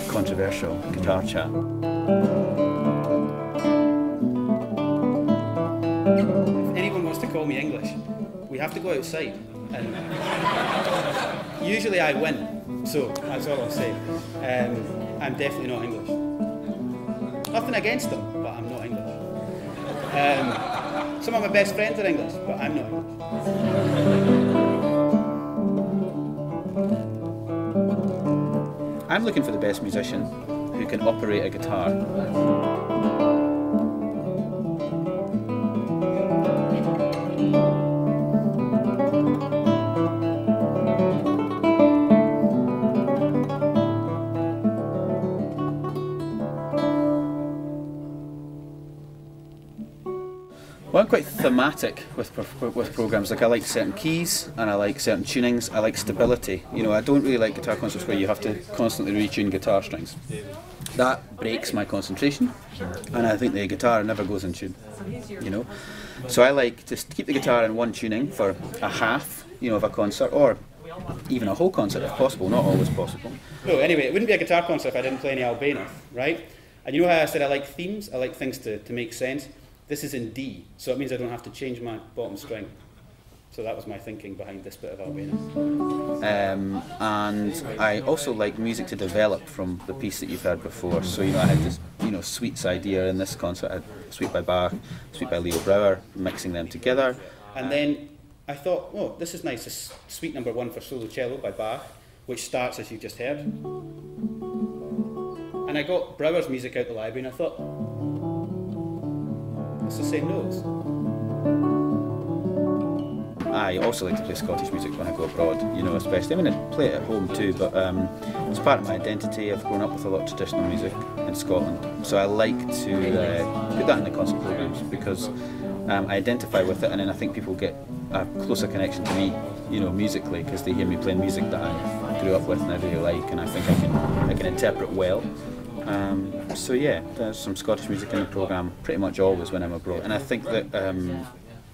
Controversial guitar chat. If anyone wants to call me English, we have to go outside. And usually I win, so that's all I'll say. I'm definitely not English. Nothing against them, but I'm not English. Some of my best friends are English, but I'm not English. I'm looking for the best musician who can operate a guitar. Well, I'm quite thematic with programs. Like, I like certain keys and I like certain tunings. I like stability. You know, I don't really like guitar concerts where you have to constantly retune guitar strings. That breaks my concentration, and I think the guitar never goes in tune. You know, so I like to keep the guitar in one tuning for a half, you know, of a concert, or even a whole concert if possible. Not always possible. No, anyway, it wouldn't be a guitar concert if I didn't play any Albano, right? And you know how I said I like themes? I like things to make sense. This is in D, so it means I don't have to change my bottom string. So that was my thinking behind this bit of Albano. And I also like music to develop from the piece that you've heard before. So, you know, I had this, you know, suites idea in this concert. I had a suite by Bach, a suite by Leo Brouwer, mixing them together. And then I thought, oh, this is nice. This suite number 1 for solo cello by Bach, which starts as you just heard. And I got Brouwer's music out the library, and I thought, it's the same notes. I also like to play Scottish music when I go abroad, you know, especially. I mean, I play it at home too, but it's part of my identity. I've grown up with a lot of traditional music in Scotland, so I like to put that in the concert programs because I identify with it, and then I think people get a closer connection to me, you know, musically, because they hear me playing music that I grew up with and I really like, and I think I can interpret well. So yeah, there's some Scottish music in the programme pretty much always when I'm abroad, and I think that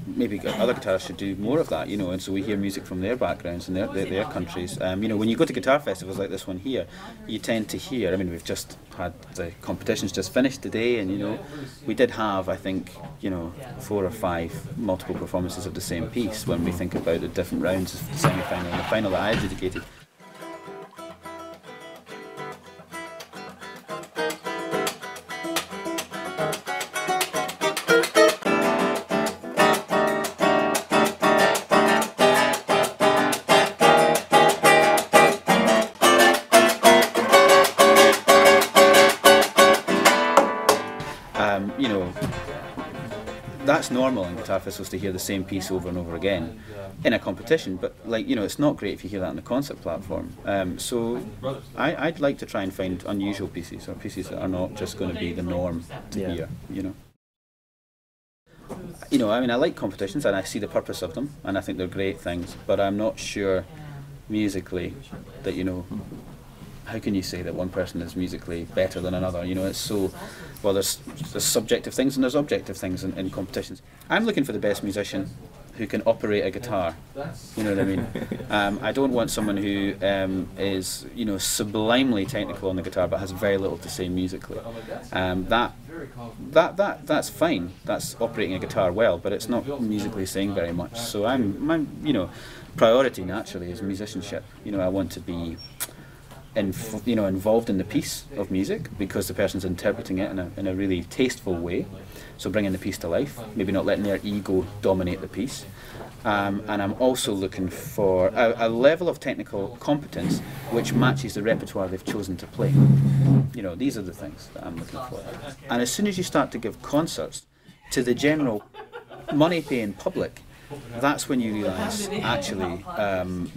maybe other guitarists should do more of that, you know, and so we hear music from their backgrounds and their countries. You know, when you go to guitar festivals like this one here, you tend to hear, I mean, we've just had the competitions just finished today, and you know, we did have, I think, you know, 4 or 5 multiple performances of the same piece when we think about the different rounds of the semi-final and the final that I adjudicated. You know, that's normal in guitar festivals to hear the same piece over and over again in a competition, but like, you know, it's not great if you hear that on the concert platform. So I'd like to try and find unusual pieces, or pieces that are not just going to be the norm to hear, you know. You know, I mean, I like competitions and I see the purpose of them, and I think they're great things, but I'm not sure musically that, you know, how can you say that one person is musically better than another? You know, it's so, well, there's subjective things and there's objective things in competitions. I'm looking for the best musician who can operate a guitar. You know what I mean? I don't want someone who is, you know, sublimely technical on the guitar but has very little to say musically. That's fine. That's operating a guitar well, but it's not musically saying very much. So I'm you know, priority naturally is musicianship. You know, I want to be involved in the piece of music because the person's interpreting it in a really tasteful way. So bringing the piece to life, maybe not letting their ego dominate the piece. And I'm also looking for a level of technical competence which matches the repertoire they've chosen to play. You know, these are the things that I'm looking for. And as soon as you start to give concerts to the general money-paying public, that's when you realise, actually,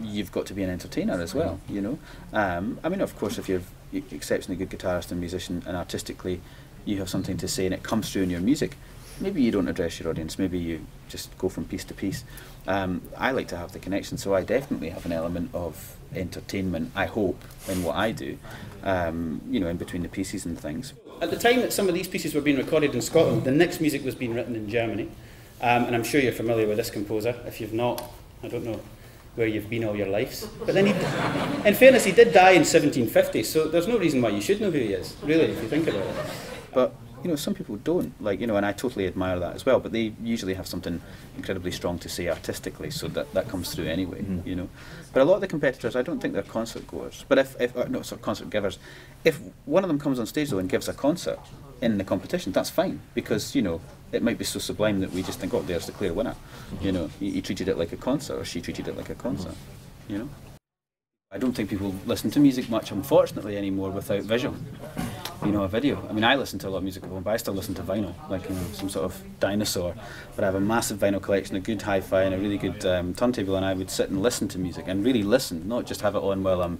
you've got to be an entertainer as well, you know. I mean, of course, if you're an exceptionally good guitarist and musician and artistically you have something to say and it comes through in your music, maybe you don't address your audience, maybe you just go from piece to piece. I like to have the connection, so I definitely have an element of entertainment, I hope, in what I do, you know, in between the pieces and things. At the time that some of these pieces were being recorded in Scotland, the next music was being written in Germany. And I'm sure you're familiar with this composer. If you've not, I don't know. where you've been all your lives. But then, in fairness, he did die in 1750, so there's no reason why you should know who he is, really, if you think about it. But you know, some people don't, like, you know, and I totally admire that as well, but they usually have something incredibly strong to say artistically, so that comes through anyway, you know. But a lot of the competitors, I don't think they're concert goers, but concert givers. If one of them comes on stage though and gives a concert in the competition, that's fine, because, you know, it might be so sublime that we just think, oh, there's the clear winner. You know, he treated it like a concert, or she treated it like a concert, you know. I don't think people listen to music much, unfortunately, anymore without visual. You know, a video. I mean, I listen to a lot of music at home, but I still listen to vinyl, like, you know, some sort of dinosaur. But I have a massive vinyl collection, a good hi-fi and a really good turntable, and I would sit and listen to music, and really listen, not just have it on while I'm,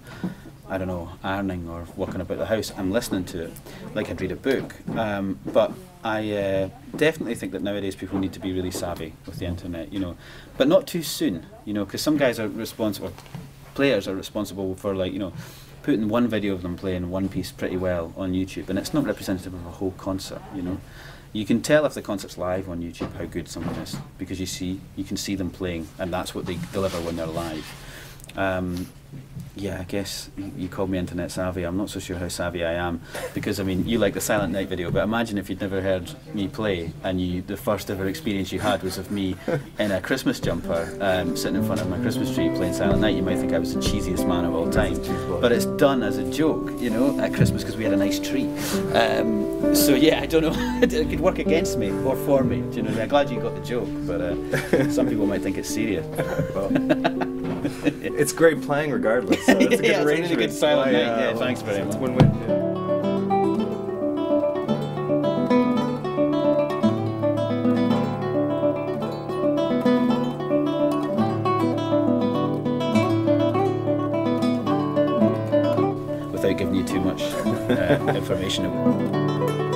I don't know, ironing or walking about the house. I'm listening to it like I'd read a book. But I definitely think that nowadays people need to be really savvy with the internet, you know, but not too soon, you know, because some guys are responsible, players are responsible for, like, you know, putting one video of them playing one piece pretty well on YouTube, and it's not representative of a whole concert, you know. You can tell if the concert's live on YouTube how good someone is, because you can see them playing, and that's what they deliver when they're live. Yeah, I guess you called me internet savvy. I'm not so sure how savvy I am, because I mean, you like the Silent Night video, but imagine if you'd never heard me play, and the first ever experience you had was of me in a Christmas jumper, sitting in front of my Christmas tree playing Silent Night. You might think I was the cheesiest man of all time, but it's done as a joke, you know, at Christmas, because we had a nice tree. So yeah, I don't know, it could work against me or for me, do you know? I'm glad you got the joke, but some people might think it's serious. It's great playing regardless. So it's a good arrangement. It's a good Silent Night. Yeah, thanks very much. It's win-win. Without giving you too much information.